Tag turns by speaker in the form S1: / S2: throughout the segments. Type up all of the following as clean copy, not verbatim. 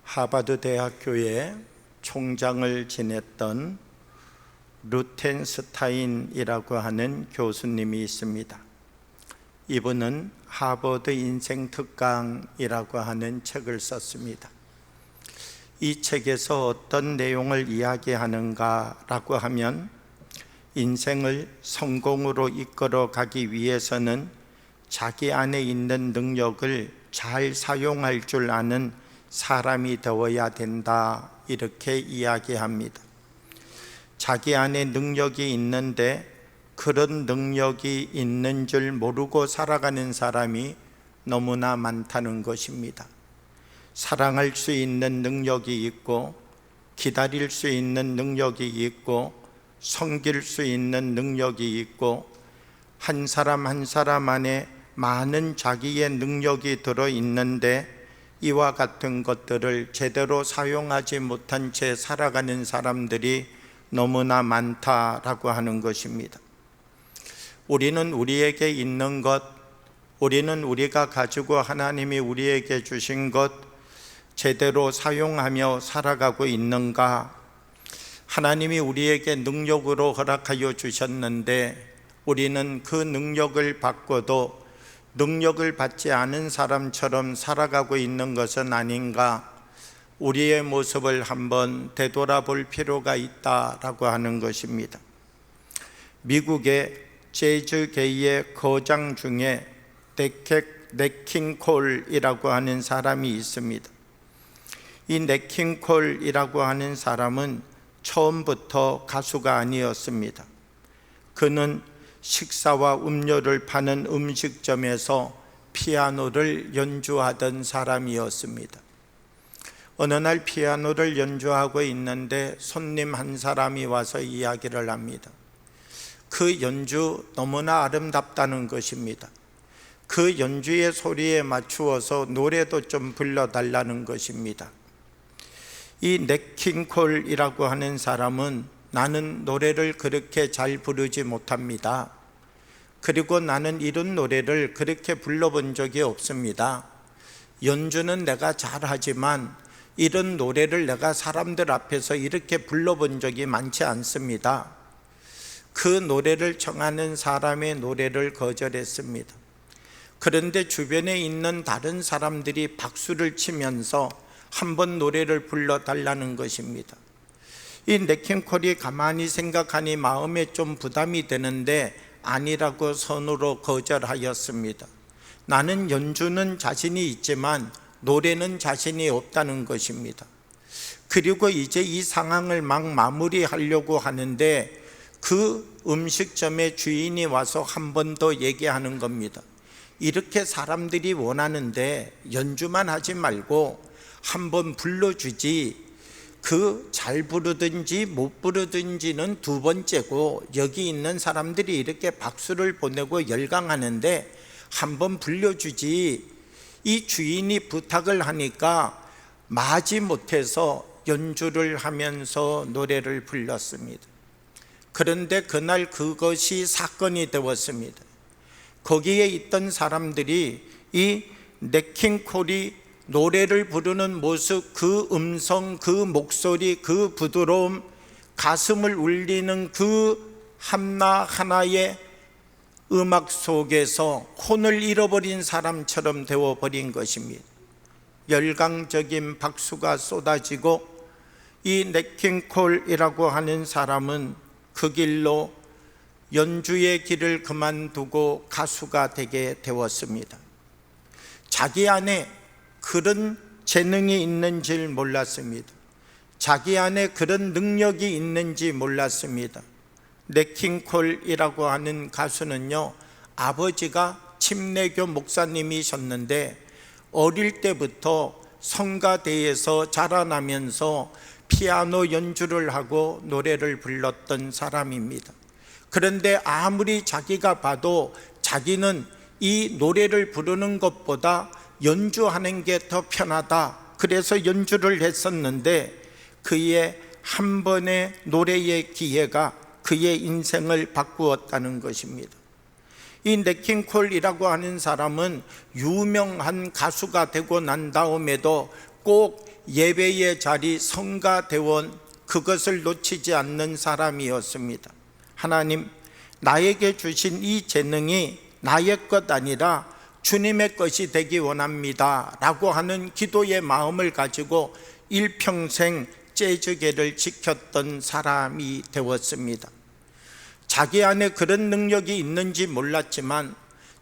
S1: 하버드 대학교의 총장을 지냈던 루텐스타인이라고 하는 교수님이 있습니다. 이분은 하버드 인생 특강이라고 하는 책을 썼습니다. 이 책에서 어떤 내용을 이야기하는가라고 하면, 인생을 성공으로 이끌어 가기 위해서는 자기 안에 있는 능력을 잘 사용할 줄 아는 사람이 되어야 된다, 이렇게 이야기합니다. 자기 안에 능력이 있는데 그런 능력이 있는 줄 모르고 살아가는 사람이 너무나 많다는 것입니다. 사랑할 수 있는 능력이 있고, 기다릴 수 있는 능력이 있고, 섬길 수 있는 능력이 있고, 한 사람 한 사람 안에 많은 자기의 능력이 들어있는데 이와 같은 것들을 제대로 사용하지 못한 채 살아가는 사람들이 너무나 많다라고 하는 것입니다. 우리는 우리에게 있는 것, 우리는 우리가 가지고 하나님이 우리에게 주신 것 제대로 사용하며 살아가고 있는가? 하나님이 우리에게 능력으로 허락하여 주셨는데 우리는 그 능력을 받고도 능력을 받지 않은 사람처럼 살아가고 있는 것은 아닌가? 우리의 모습을 한번 되돌아볼 필요가 있다라고 하는 것입니다. 미국의 재즈계의 거장 중에 넷 킹 콜이라고 하는 사람이 있습니다. 이 넷 킹 콜이라고 하는 사람은 처음부터 가수가 아니었습니다. 그는 식사와 음료를 파는 음식점에서 피아노를 연주하던 사람이었습니다. 어느 날 피아노를 연주하고 있는데 손님 한 사람이 와서 이야기를 합니다. 그 연주 너무나 아름답다는 것입니다. 그 연주의 소리에 맞추어서 노래도 좀 불러달라는 것입니다. 이 넷 킹 콜이라고 하는 사람은 나는 노래를 그렇게 잘 부르지 못합니다. 그리고 나는 이런 노래를 그렇게 불러본 적이 없습니다. 연주는 내가 잘하지만 이런 노래를 내가 사람들 앞에서 이렇게 불러본 적이 많지 않습니다. 그 노래를 청하는 사람의 노래를 거절했습니다. 그런데 주변에 있는 다른 사람들이 박수를 치면서 한번 노래를 불러달라는 것입니다. 이 넷 킹 콜이 가만히 생각하니 마음에 좀 부담이 되는데 아니라고 선으로 거절하였습니다. 나는 연주는 자신이 있지만 노래는 자신이 없다는 것입니다. 그리고 이제 이 상황을 막 마무리하려고 하는데 그 음식점의 주인이 와서 한 번 더 얘기하는 겁니다. 이렇게 사람들이 원하는데 연주만 하지 말고 한번 불러주지, 그 잘 부르든지 못 부르든지는 두 번째고 여기 있는 사람들이 이렇게 박수를 보내고 열광하는데 한번 불러주지, 이 주인이 부탁을 하니까 마지 못해서 연주를 하면서 노래를 불렀습니다. 그런데 그날 그것이 사건이 되었습니다. 거기에 있던 사람들이 이 넷 킹 콜이 노래를 부르는 모습, 그 음성, 그 목소리, 그 부드러움, 가슴을 울리는 그 하나하나의 음악 속에서 혼을 잃어버린 사람처럼 되어버린 것입니다. 열광적인 박수가 쏟아지고 이 넷 킹 콜이라고 하는 사람은 그 길로 연주의 길을 그만두고 가수가 되게 되었습니다. 자기 안에 그런 재능이 있는 줄 몰랐습니다. 자기 안에 그런 능력이 있는지 몰랐습니다. 넷 킹 콜이라고 하는 가수는요, 아버지가 침례교 목사님이셨는데 어릴 때부터 성가대에서 자라나면서 피아노 연주를 하고 노래를 불렀던 사람입니다. 그런데 아무리 자기가 봐도 자기는 이 노래를 부르는 것보다 연주하는 게 더 편하다, 그래서 연주를 했었는데 그의 한 번의 노래의 기회가 그의 인생을 바꾸었다는 것입니다. 이 넷 킹 콜이라고 하는 사람은 유명한 가수가 되고 난 다음에도 꼭 예배의 자리 성가대원 그것을 놓치지 않는 사람이었습니다. 하나님, 나에게 주신 이 재능이 나의 것 아니라 주님의 것이 되기 원합니다 라고 하는 기도의 마음을 가지고 일평생 재즈계를 지켰던 사람이 되었습니다. 자기 안에 그런 능력이 있는지 몰랐지만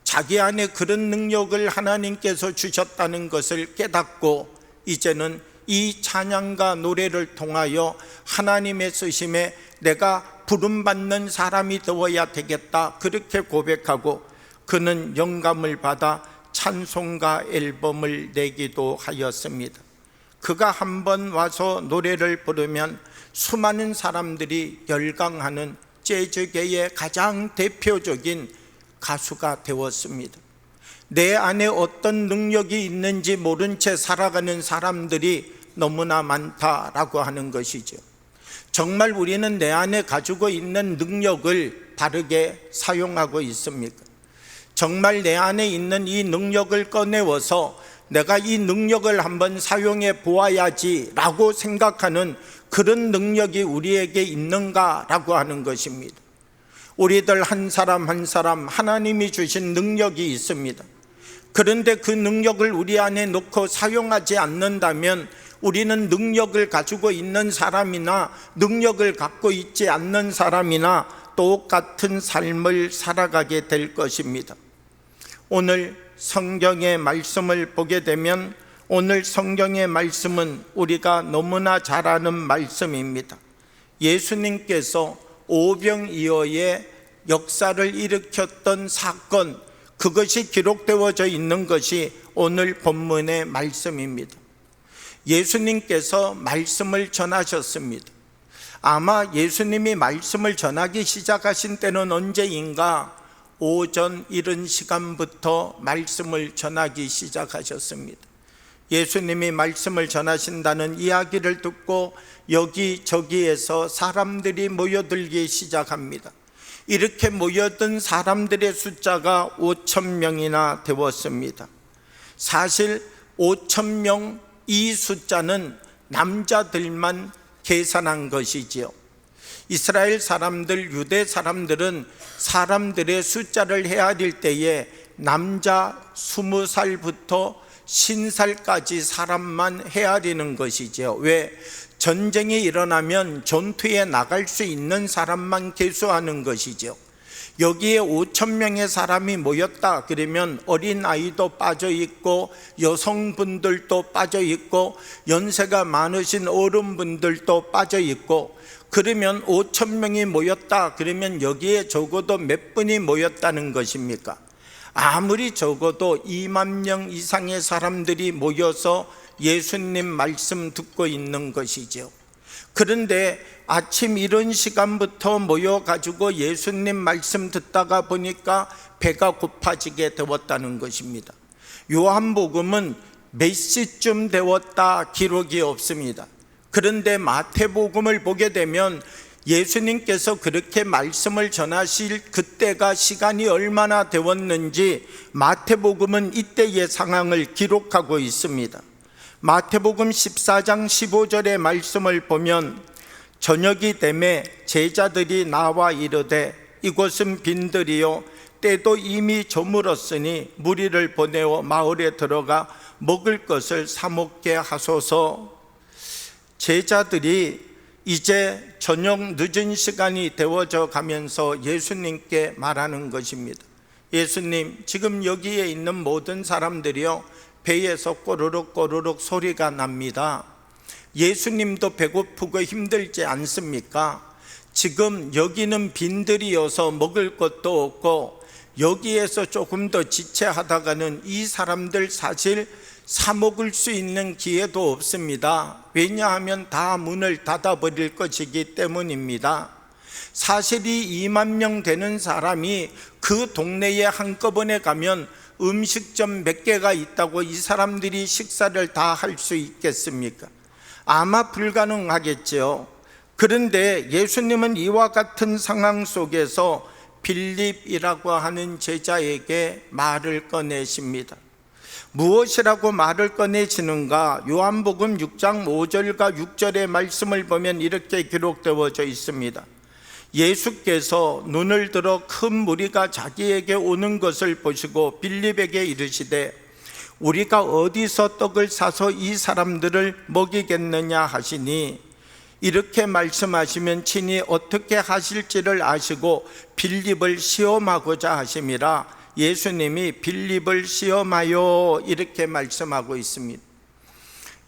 S1: 자기 안에 그런 능력을 하나님께서 주셨다는 것을 깨닫고 이제는 이 찬양과 노래를 통하여 하나님의 쓰심에 내가 부름받는 사람이 되어야 되겠다, 그렇게 고백하고 그는 영감을 받아 찬송가 앨범을 내기도 하였습니다. 그가 한번 와서 노래를 부르면 수많은 사람들이 열광하는 재즈계의 가장 대표적인 가수가 되었습니다. 내 안에 어떤 능력이 있는지 모른 채 살아가는 사람들이 너무나 많다라고 하는 것이죠. 정말 우리는 내 안에 가지고 있는 능력을 바르게 사용하고 있습니까? 정말 내 안에 있는 이 능력을 꺼내어서 내가 이 능력을 한번 사용해 보아야지 라고 생각하는 그런 능력이 우리에게 있는가라고 하는 것입니다. 우리들 한 사람 한 사람 하나님이 주신 능력이 있습니다. 그런데 그 능력을 우리 안에 놓고 사용하지 않는다면 우리는 능력을 가지고 있는 사람이나 능력을 갖고 있지 않는 사람이나 똑같은 삶을 살아가게 될 것입니다. 오늘 성경의 말씀을 보게 되면 오늘 성경의 말씀은 우리가 너무나 잘 아는 말씀입니다. 예수님께서 오병이어의 역사를 일으켰던 사건, 그것이 기록되어져 있는 것이 오늘 본문의 말씀입니다. 예수님께서 말씀을 전하셨습니다. 아마 예수님이 말씀을 전하기 시작하신 때는 언제인가? 오전 이른 시간부터 말씀을 전하기 시작하셨습니다. 예수님이 말씀을 전하신다는 이야기를 듣고 여기저기에서 사람들이 모여들기 시작합니다. 이렇게 모여든 사람들의 숫자가 5,000명이나 되었습니다. 사실 5,000명 이 숫자는 남자들만 계산한 것이지요. 이스라엘 사람들, 유대 사람들은 사람들의 숫자를 헤아릴 때에 남자 20살부터 50살까지 사람만 헤아리는 것이죠. 왜? 전쟁이 일어나면 전투에 나갈 수 있는 사람만 계수하는 것이죠. 여기에 5,000명의 사람이 모였다 그러면 어린아이도 빠져있고 여성분들도 빠져있고 연세가 많으신 어른분들도 빠져있고, 그러면 5,000명이 모였다 그러면 여기에 적어도 몇 분이 모였다는 것입니까? 아무리 적어도 2만 명 이상의 사람들이 모여서 예수님 말씀 듣고 있는 것이죠. 그런데 아침 이른 시간부터 모여가지고 예수님 말씀 듣다가 보니까 배가 고파지게 되었다는 것입니다. 요한복음은 몇 시쯤 되었다 기록이 없습니다. 그런데 마태복음을 보게 되면 예수님께서 그렇게 말씀을 전하실 그때가 시간이 얼마나 되었는지 마태복음은 이때의 상황을 기록하고 있습니다. 마태복음 14장 15절의 말씀을 보면 저녁이 되매 제자들이 나와 이르되 이곳은 빈들이요 때도 이미 저물었으니 무리를 보내어 마을에 들어가 먹을 것을 사 먹게 하소서. 제자들이 이제 저녁 늦은 시간이 되어져 가면서 예수님께 말하는 것입니다. 예수님, 지금 여기에 있는 모든 사람들이요 배에서 꼬르륵 꼬르륵 소리가 납니다. 예수님도 배고프고 힘들지 않습니까? 지금 여기는 빈들이어서 먹을 것도 없고 여기에서 조금 더 지체하다가는 이 사람들 사실 사 먹을 수 있는 기회도 없습니다. 왜냐하면 다 문을 닫아버릴 것이기 때문입니다. 사실 이 2만 명 되는 사람이 그 동네에 한꺼번에 가면 음식점 몇 개가 있다고 이 사람들이 식사를 다 할 수 있겠습니까? 아마 불가능하겠죠. 그런데 예수님은 이와 같은 상황 속에서 빌립이라고 하는 제자에게 말을 꺼내십니다. 무엇이라고 말을 꺼내시는가? 요한복음 6장 5절과 6절의 말씀을 보면 이렇게 기록되어져 있습니다. 예수께서 눈을 들어 큰 무리가 자기에게 오는 것을 보시고 빌립에게 이르시되 우리가 어디서 떡을 사서 이 사람들을 먹이겠느냐 하시니, 이렇게 말씀하시면 친히 어떻게 하실지를 아시고 빌립을 시험하고자 하심이라. 예수님이 빌립을 시험하여 이렇게 말씀하고 있습니다.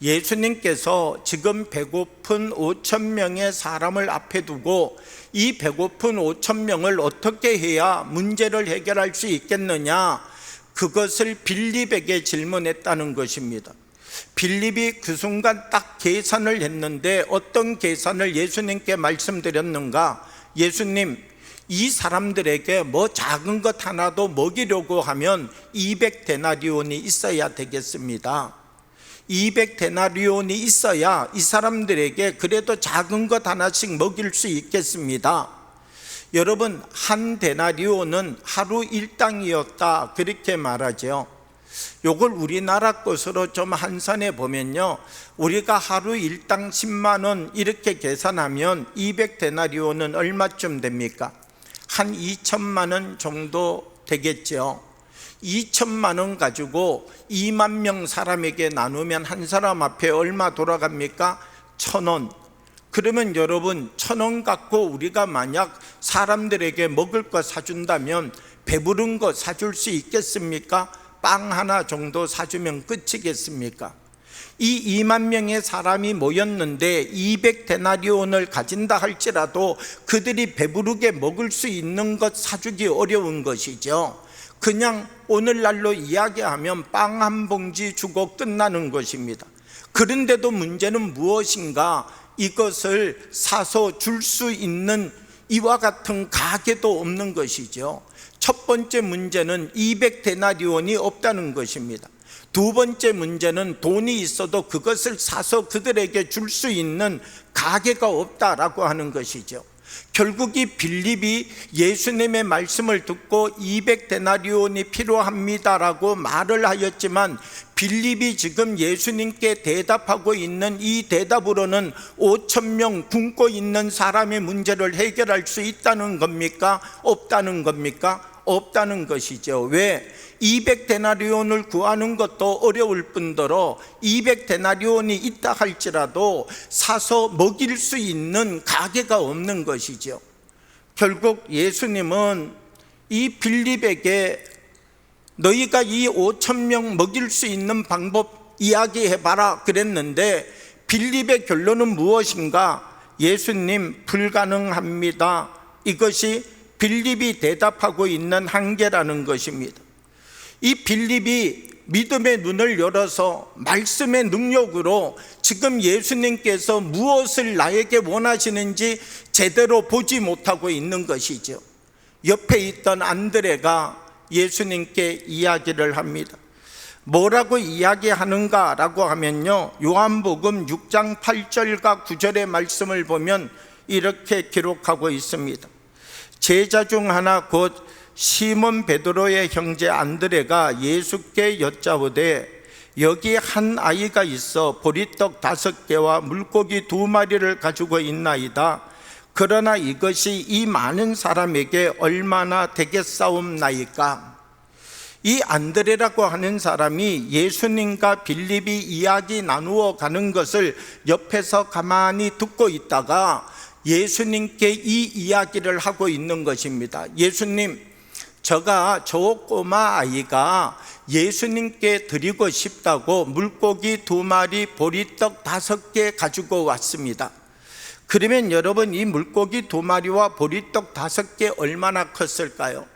S1: 예수님께서 지금 배고픈 5,000명의 사람을 앞에 두고 이 배고픈 5,000명을 어떻게 해야 문제를 해결할 수 있겠느냐, 그것을 빌립에게 질문했다는 것입니다. 빌립이 그 순간 딱 계산을 했는데 어떤 계산을 예수님께 말씀드렸는가? 예수님, 이 사람들에게 뭐 작은 것 하나도 먹이려고 하면 200데나리온이 있어야 되겠습니다. 200데나리온이 있어야 이 사람들에게 그래도 작은 것 하나씩 먹일 수 있겠습니다. 여러분, 한 데나리온은 하루 일당이었다, 그렇게 말하죠. 요걸 우리나라 것으로 좀 환산해 보면요, 우리가 하루 일당 10만 원 이렇게 계산하면 200데나리온은 얼마쯤 됩니까? 한 2천만 원 정도 되겠죠. 2천만 원 가지고 2만 명 사람에게 나누면 한 사람 앞에 얼마 돌아갑니까? 1,000원. 그러면 여러분, 1,000원 갖고 우리가 만약 사람들에게 먹을 거 사준다면 배부른 거 사줄 수 있겠습니까? 빵 하나 정도 사주면 끝이겠습니까? 이 2만 명의 사람이 모였는데 200데나리온을 가진다 할지라도 그들이 배부르게 먹을 수 있는 것 사주기 어려운 것이죠. 그냥 오늘날로 이야기하면 빵 한 봉지 주고 끝나는 것입니다. 그런데도 문제는 무엇인가? 이것을 사서 줄 수 있는 이와 같은 가게도 없는 것이죠. 첫 번째 문제는 200데나리온이 없다는 것입니다. 두 번째 문제는 돈이 있어도 그것을 사서 그들에게 줄 수 있는 가게가 없다라고 하는 것이죠. 결국 이 빌립이 예수님의 말씀을 듣고 200데나리온이 필요합니다라고 말을 하였지만, 빌립이 지금 예수님께 대답하고 있는 이 대답으로는 5,000명 굶고 있는 사람의 문제를 해결할 수 있다는 겁니까? 없다는 겁니까? 없다는 것이죠. 왜? 200데나리온을 구하는 것도 어려울 뿐더러 200데나리온이 있다 할지라도 사서 먹일 수 있는 가게가 없는 것이죠. 결국 예수님은 이 빌립에게 너희가 이 5,000명 먹일 수 있는 방법 이야기해봐라 그랬는데, 빌립의 결론은 무엇인가? 예수님, 불가능합니다. 이것이 빌립이 대답하고 있는 한계라는 것입니다. 이 빌립이 믿음의 눈을 열어서 말씀의 능력으로 지금 예수님께서 무엇을 나에게 원하시는지 제대로 보지 못하고 있는 것이죠. 옆에 있던 안드레가 예수님께 이야기를 합니다. 뭐라고 이야기하는가라고 하면요, 요한복음 6장 8절과 9절의 말씀을 보면 이렇게 기록하고 있습니다. 제자 중 하나 곧 시몬 베드로의 형제 안드레가 예수께 여짜오되 여기 한 아이가 있어 보리떡 5개와 물고기 2마리를 가지고 있나이다. 그러나 이것이 이 많은 사람에게 얼마나 되겠사옵나이까? 이 안드레라고 하는 사람이 예수님과 빌립이 이야기 나누어 가는 것을 옆에서 가만히 듣고 있다가 예수님께 이 이야기를 하고 있는 것입니다. 예수님, 저 꼬마 아이가 예수님께 드리고 싶다고 물고기 2마리, 보리떡 5개 가지고 왔습니다. 그러면 여러분, 이 물고기 2마리와 보리떡 5개 얼마나 컸을까요?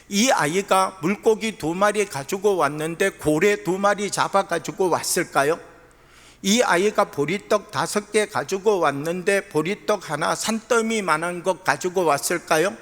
S1: 이 아이가 물고기 2마리 가지고 왔는데 고래 2마리 잡아 가지고 왔을까요? 이 아이가 보리떡 5개 가지고 왔는데 보리떡 하나 산더미만한 것 가지고 왔을까요?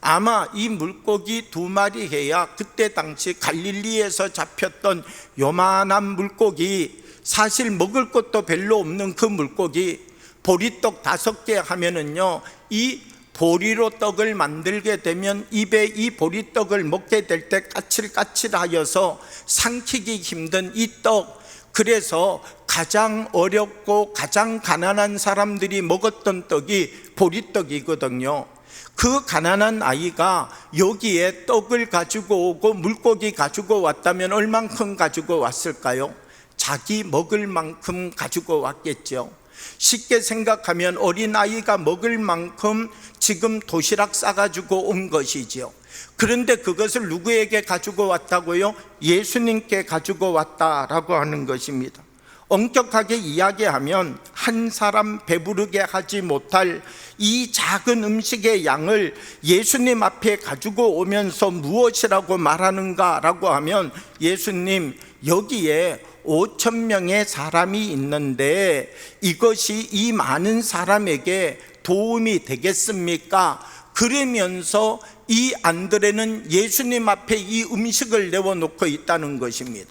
S1: 아마 이 물고기 2마리 해야 그때 당시 갈릴리에서 잡혔던 요만한 물고기, 사실 먹을 것도 별로 없는 그 물고기, 보리떡 5개 하면은요, 이 보리로 떡을 만들게 되면 입에 이 보리떡을 먹게 될 때 까칠까칠하여서 삼키기 힘든 이 떡, 그래서 가장 어렵고 가장 가난한 사람들이 먹었던 떡이 보리떡이거든요. 그 가난한 아이가 여기에 떡을 가지고 오고 물고기 가지고 왔다면 얼만큼 가지고 왔을까요? 자기 먹을 만큼 가지고 왔겠죠. 쉽게 생각하면 어린아이가 먹을 만큼 지금 도시락 싸가지고 온 것이지요. 그런데 그것을 누구에게 가지고 왔다고요? 예수님께 가지고 왔다라고 하는 것입니다. 엄격하게 이야기하면 한 사람 배부르게 하지 못할 이 작은 음식의 양을 예수님 앞에 가지고 오면서 무엇이라고 말하는가라고 하면, 예수님, 여기에 5,000명의 사람이 있는데 이것이 이 많은 사람에게 도움이 되겠습니까? 그러면서 이 안드레는 예수님 앞에 이 음식을 내어놓고 있다는 것입니다.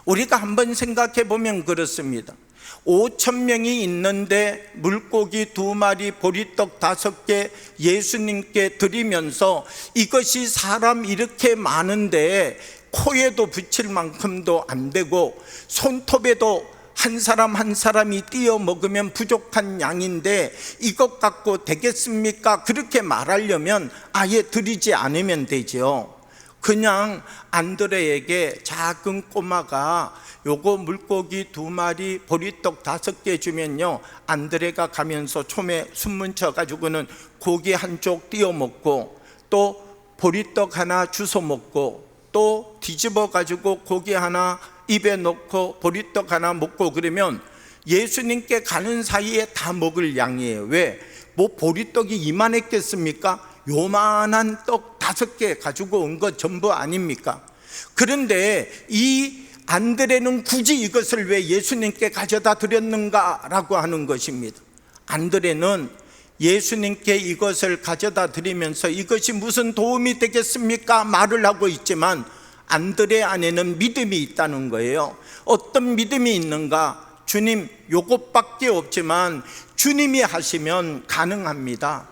S1: 우리가 한번 생각해 보면 그렇습니다. 5,000명이 있는데 물고기 2마리, 보리떡 5개 예수님께 드리면서 이것이 사람 이렇게 많은데 코에도 붙일 만큼도 안 되고 손톱에도 한 사람 한 사람이 띄어 먹으면 부족한 양인데 이것 갖고 되겠습니까? 그렇게 말하려면 아예 드리지 않으면 되죠. 그냥 안드레에게 작은 꼬마가 요거 물고기 2마리, 보리떡 5개 주면요, 안드레가 가면서 촘에 숨 묻혀 가지고는 고기 한쪽 띄어 먹고 또 보리떡 하나 주워 먹고 또 뒤집어 가지고 고기 하나 입에 넣고 보리떡 하나 먹고, 그러면 예수님께 가는 사이에 다 먹을 양이에요. 왜? 뭐 보리떡이 이만했겠습니까? 요만한 떡 5개 가지고 온 것 전부 아닙니까? 그런데 이 안드레는 굳이 이것을 왜 예수님께 가져다 드렸는가라고 하는 것입니다. 안드레는 예수님께 이것을 가져다 드리면서 이것이 무슨 도움이 되겠습니까? 말을 하고 있지만 안드레 안에는 믿음이 있다는 거예요. 어떤 믿음이 있는가? 주님, 요것밖에 없지만 주님이 하시면 가능합니다.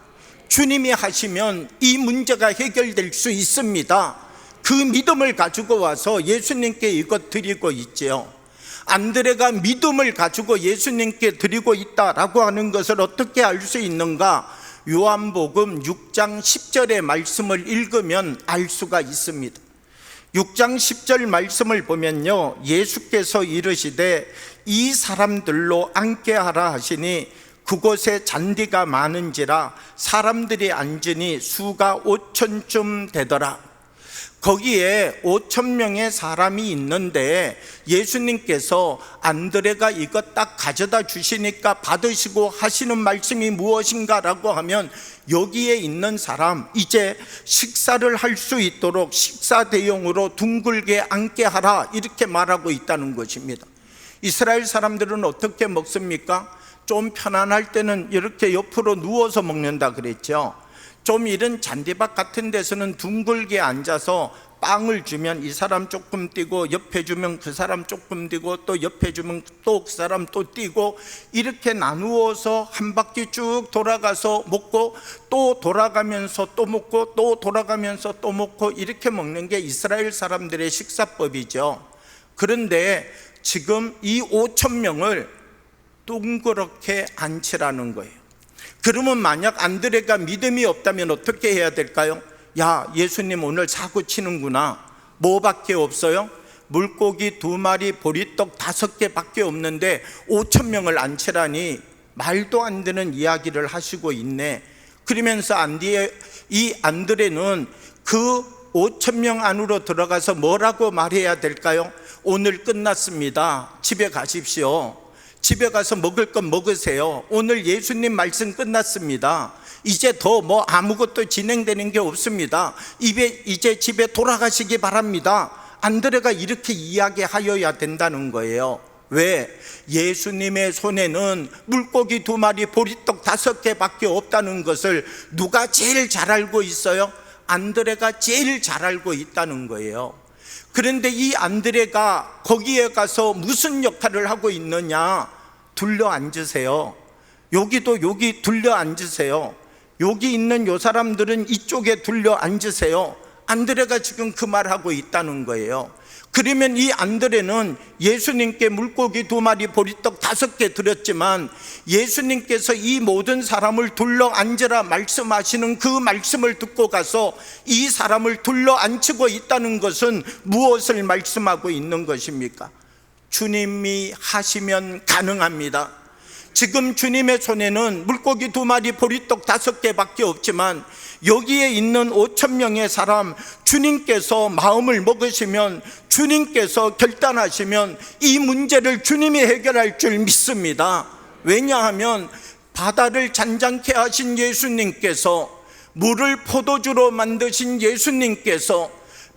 S1: 주님이 하시면 이 문제가 해결될 수 있습니다. 그 믿음을 가지고 와서 예수님께 이것 드리고 있지요. 안드레가 믿음을 가지고 예수님께 드리고 있다라고 하는 것을 어떻게 알 수 있는가? 요한복음 6장 10절의 말씀을 읽으면 알 수가 있습니다. 6장 10절 말씀을 보면요, 예수께서 이르시되 이 사람들로 앉게 하라 하시니 그곳에 잔디가 많은지라 사람들이 앉으니 수가 5,000쯤 되더라. 거기에 5,000명의 사람이 있는데 예수님께서 안드레가 이것 딱 가져다 주시니까 받으시고 하시는 말씀이 무엇인가라고 하면, 여기에 있는 사람 이제 식사를 할 수 있도록 식사 대용으로 둥글게 앉게 하라, 이렇게 말하고 있다는 것입니다. 이스라엘 사람들은 어떻게 먹습니까? 좀 편안할 때는 이렇게 옆으로 누워서 먹는다 그랬죠. 좀 이런 잔디밭 같은 데서는 둥글게 앉아서 빵을 주면 이 사람 조금 뛰고 옆에 주면 그 사람 조금 뛰고 또 옆에 주면 또 그 사람 또 뛰고, 이렇게 나누어서 한 바퀴 쭉 돌아가서 먹고 또 돌아가면서 또 먹고 또 돌아가면서 또 먹고, 이렇게 먹는 게 이스라엘 사람들의 식사법이죠. 그런데 지금 이 5,000명을 둥그렇게 앉히라는 거예요. 그러면 만약 안드레가 믿음이 없다면 어떻게 해야 될까요? 야, 예수님 오늘 사고 치는구나. 뭐밖에 없어요? 물고기 2마리, 보리떡 5개밖에 없는데 5,000명을 앉히라니 말도 안 되는 이야기를 하시고 있네. 그러면서 이 안드레는 그 5,000명 안으로 들어가서 뭐라고 말해야 될까요? 오늘 끝났습니다. 집에 가십시오. 집에 가서 먹을 건 먹으세요. 오늘 예수님 말씀 끝났습니다. 이제 더 뭐 아무것도 진행되는 게 없습니다. 이제 집에 돌아가시기 바랍니다. 안드레가 이렇게 이야기하여야 된다는 거예요. 왜? 예수님의 손에는 물고기 2마리, 보리떡 5개밖에 없다는 것을 누가 제일 잘 알고 있어요? 안드레가 제일 잘 알고 있다는 거예요. 그런데 이 안드레가 거기에 가서 무슨 역할을 하고 있느냐? 둘러 앉으세요. 여기도 여기 둘러 앉으세요. 여기 있는 요 사람들은 이쪽에 둘러 앉으세요. 안드레가 지금 그 말하고 있다는 거예요. 그러면 이 안드레는 예수님께 물고기 2마리 보리떡 5개 드렸지만 예수님께서 이 모든 사람을 둘러 앉으라 말씀하시는 그 말씀을 듣고 가서 이 사람을 둘러 앉히고 있다는 것은 무엇을 말씀하고 있는 것입니까? 주님이 하시면 가능합니다. 지금 주님의 손에는 물고기 2마리 보리떡 5개밖에 없지만 여기에 있는 5,000명의 사람, 주님께서 마음을 먹으시면, 주님께서 결단하시면 이 문제를 주님이 해결할 줄 믿습니다. 왜냐하면 바다를 잔잔케 하신 예수님께서, 물을 포도주로 만드신 예수님께서,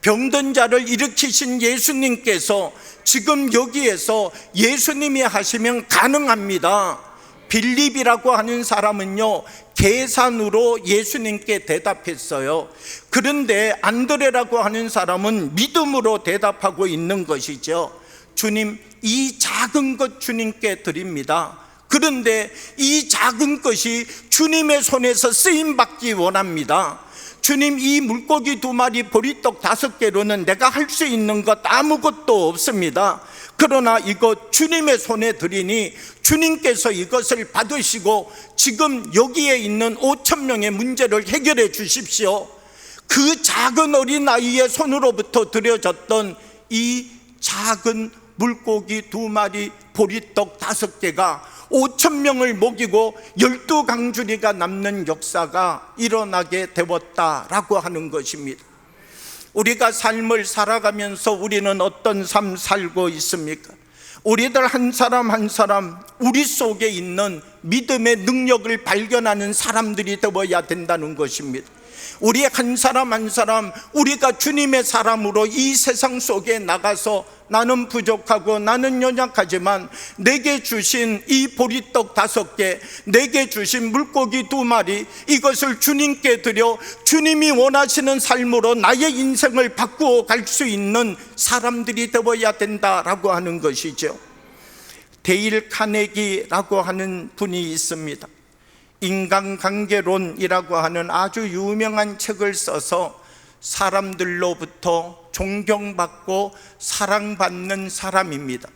S1: 병든 자를 일으키신 예수님께서 지금 여기에서 예수님이 하시면 가능합니다. 빌립이라고 하는 사람은요, 계산으로 예수님께 대답했어요. 그런데 안드레라고 하는 사람은 믿음으로 대답하고 있는 것이죠. 주님, 이 작은 것 주님께 드립니다. 그런데 이 작은 것이 주님의 손에서 쓰임받기 원합니다. 주님, 이 물고기 2마리 보리떡 5개로는 내가 할 수 있는 것 아무것도 없습니다. 그러나 이것 주님의 손에 드리니 주님께서 이것을 받으시고 지금 여기에 있는 5,000명의 문제를 해결해 주십시오. 그 작은 어린아이의 손으로부터 드려졌던 이 작은 물고기 2마리 보리떡 5개가 5,000명을 먹이고 12강주리가 남는 역사가 일어나게 되었다라고 하는 것입니다. 우리가 삶을 살아가면서 우리는 어떤 삶 살고 있습니까? 우리들 한 사람 한 사람 우리 속에 있는 믿음의 능력을 발견하는 사람들이 되어야 된다는 것입니다. 우리 한 사람 한 사람 우리가 주님의 사람으로 이 세상 속에 나가서 나는 부족하고 나는 연약하지만 내게 주신 이 보리떡 5개, 내게 주신 물고기 2마리, 이것을 주님께 드려 주님이 원하시는 삶으로 나의 인생을 바꾸어 갈 수 있는 사람들이 되어야 된다라고 하는 것이죠. 데일 카네기라고 하는 분이 있습니다. 인간관계론이라고 하는 아주 유명한 책을 써서 사람들로부터 존경받고 사랑받는 사람입니다.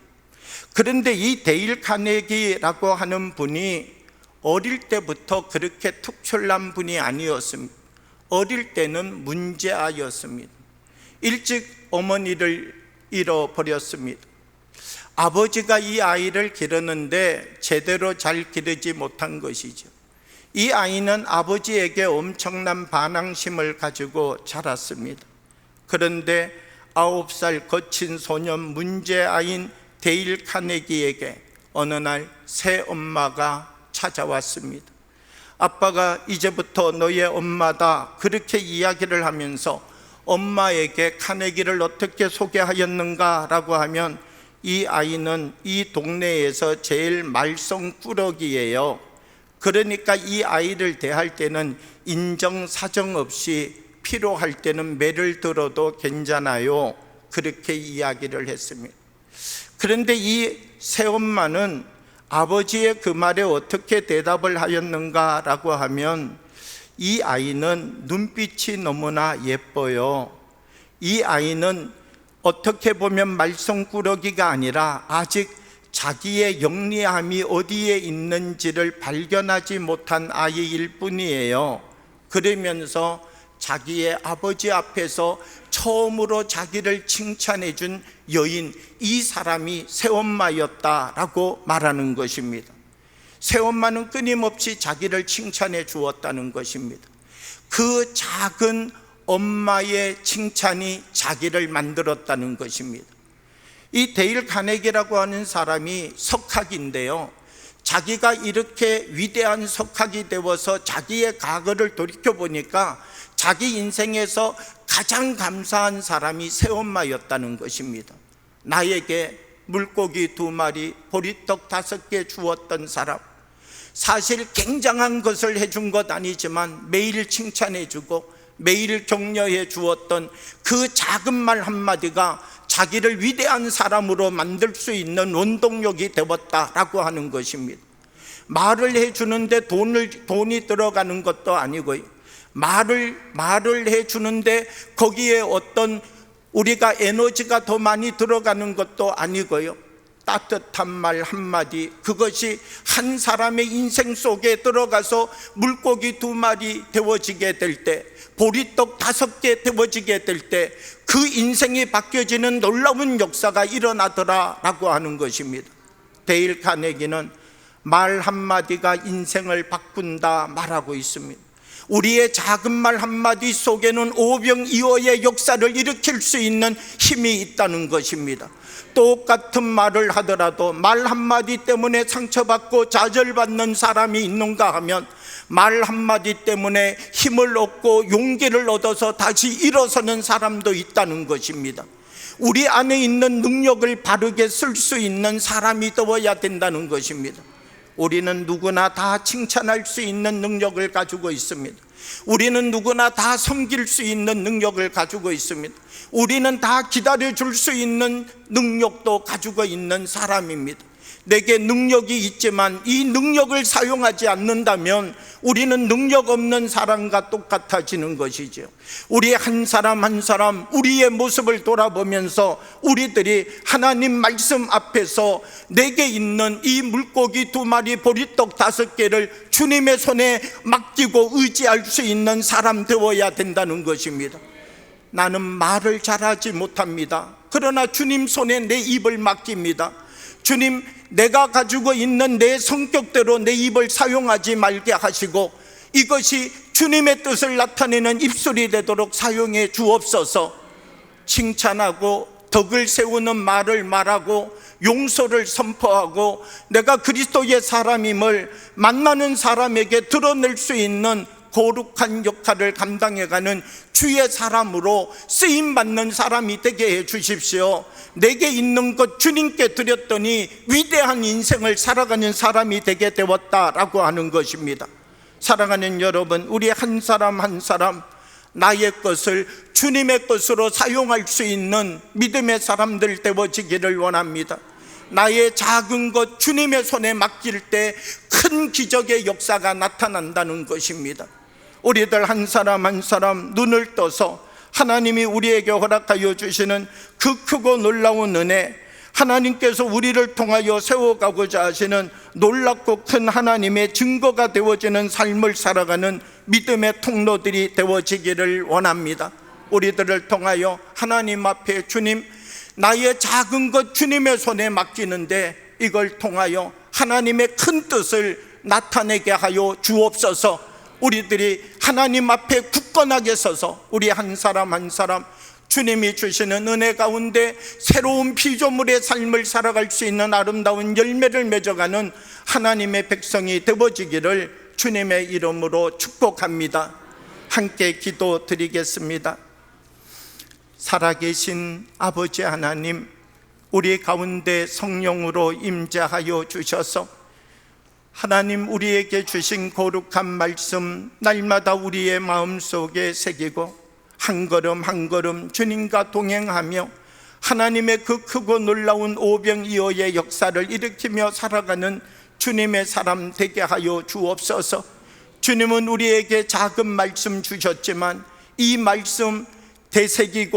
S1: 그런데 이 데일 카네기라고 하는 분이 어릴 때부터 그렇게 특출난 분이 아니었습니다. 어릴 때는 문제아였습니다. 일찍 어머니를 잃어버렸습니다. 아버지가 이 아이를 기르는데 제대로 잘 기르지 못한 것이죠. 이 아이는 아버지에게 엄청난 반항심을 가지고 자랐습니다. 그런데 9살 거친 소년 문제아인 데일 카네기에게 어느 날 새엄마가 찾아왔습니다. 아빠가 이제부터 너의 엄마다, 그렇게 이야기를 하면서 엄마에게 카네기를 어떻게 소개하였는가 라고 하면 이 아이는 이 동네에서 제일 말썽꾸러기예요. 그러니까 이 아이를 대할 때는 인정사정 없이 필요할 때는 매를 들어도 괜찮아요. 그렇게 이야기를 했습니다. 그런데 이 새엄마는 아버지의 그 말에 어떻게 대답을 하였는가 라고 하면 이 아이는 눈빛이 너무나 예뻐요. 이 아이는 어떻게 보면 말썽꾸러기가 아니라 아직 자기의 영리함이 어디에 있는지를 발견하지 못한 아이일 뿐이에요. 그러면서 자기의 아버지 앞에서 처음으로 자기를 칭찬해 준 여인, 이 사람이 새엄마였다라고 말하는 것입니다. 새엄마는 끊임없이 자기를 칭찬해 주었다는 것입니다. 그 작은 엄마의 칭찬이 자기를 만들었다는 것입니다. 이 데일 카네기라고 하는 사람이 석학인데요, 자기가 이렇게 위대한 석학이 되어서 자기의 과거를 돌이켜보니까 자기 인생에서 가장 감사한 사람이 새엄마였다는 것입니다. 나에게 물고기 2마리, 보리떡 5개 주었던 사람, 사실 굉장한 것을 해준 것 아니지만 매일 칭찬해 주고 매일 격려해 주었던 그 작은 말 한마디가 자기를 위대한 사람으로 만들 수 있는 원동력이 되었다라고 하는 것입니다. 말을 해주는데 돈이 들어가는 것도 아니고요, 말을 해주는데 거기에 어떤 우리가 에너지가 더 많이 들어가는 것도 아니고요, 따뜻한 말 한마디, 그것이 한 사람의 인생 속에 들어가서 물고기 2마리 데워지게 될 때, 보리떡 5개 데워지게 될 때 그 인생이 바뀌어지는 놀라운 역사가 일어나더라 라고 하는 것입니다. 데일 카네기는 말 한마디가 인생을 바꾼다 말하고 있습니다. 우리의 작은 말 한마디 속에는 오병이어의 역사를 일으킬 수 있는 힘이 있다는 것입니다. 똑같은 말을 하더라도 말 한마디 때문에 상처받고 좌절받는 사람이 있는가 하면 말 한마디 때문에 힘을 얻고 용기를 얻어서 다시 일어서는 사람도 있다는 것입니다. 우리 안에 있는 능력을 바르게 쓸 수 있는 사람이 되어야 된다는 것입니다. 우리는 누구나 다 칭찬할 수 있는 능력을 가지고 있습니다. 우리는 누구나 다 섬길 수 있는 능력을 가지고 있습니다. 우리는 다 기다려줄 수 있는 능력도 가지고 있는 사람입니다. 내게 능력이 있지만 이 능력을 사용하지 않는다면 우리는 능력 없는 사람과 똑같아지는 것이죠. 우리 한 사람 한 사람 우리의 모습을 돌아보면서 우리들이 하나님 말씀 앞에서 내게 있는 이 물고기 2마리 보리떡 5개를 주님의 손에 맡기고 의지할 수 있는 사람 되어야 된다는 것입니다. 나는 말을 잘하지 못합니다. 그러나 주님 손에 내 입을 맡깁니다. 주님, 내가 가지고 있는 내 성격대로 내 입을 사용하지 말게 하시고 이것이 주님의 뜻을 나타내는 입술이 되도록 사용해 주옵소서. 칭찬하고 덕을 세우는 말을 말하고 용서를 선포하고 내가 그리스도의 사람임을 만나는 사람에게 드러낼 수 있는 거룩한 역할을 감당해가는 주의 사람으로 쓰임받는 사람이 되게 해 주십시오. 내게 있는 것 주님께 드렸더니 위대한 인생을 살아가는 사람이 되게 되었다라고 하는 것입니다. 사랑하는 여러분, 우리 한 사람 한 사람 나의 것을 주님의 것으로 사용할 수 있는 믿음의 사람들 되어지기를 원합니다. 나의 작은 것 주님의 손에 맡길 때 큰 기적의 역사가 나타난다는 것입니다. 우리들 한 사람 한 사람 눈을 떠서 하나님이 우리에게 허락하여 주시는 그 크고 놀라운 은혜, 하나님께서 우리를 통하여 세워가고자 하시는 놀랍고 큰 하나님의 증거가 되어지는 삶을 살아가는 믿음의 통로들이 되어지기를 원합니다. 우리들을 통하여 하나님 앞에 주님, 나의 작은 것 주님의 손에 맡기는데 이걸 통하여 하나님의 큰 뜻을 나타내게 하여 주옵소서. 우리들이 하나님 앞에 굳건하게 서서 우리 한 사람 한 사람 주님이 주시는 은혜 가운데 새로운 피조물의 삶을 살아갈 수 있는 아름다운 열매를 맺어가는 하나님의 백성이 되어지기를 주님의 이름으로 축복합니다. 함께 기도드리겠습니다. 살아계신 아버지 하나님, 우리 가운데 성령으로 임재하여 주셔서 하나님 우리에게 주신 거룩한 말씀 날마다 우리의 마음속에 새기고 한 걸음 한 걸음 주님과 동행하며 하나님의 그 크고 놀라운 오병이어의 역사를 일으키며 살아가는 주님의 사람 되게 하여 주옵소서. 주님은 우리에게 작은 말씀 주셨지만 이 말씀 되새기게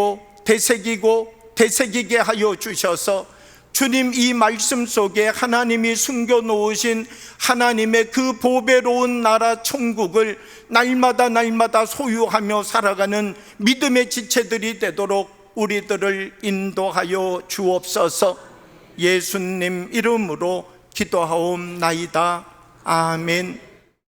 S1: 하여 주셔서 주님, 이 말씀 속에 하나님이 숨겨놓으신 하나님의 그 보배로운 나라 천국을 날마다 소유하며 살아가는 믿음의 지체들이 되도록 우리들을 인도하여 주옵소서. 예수님 이름으로 기도하옵나이다. 아멘.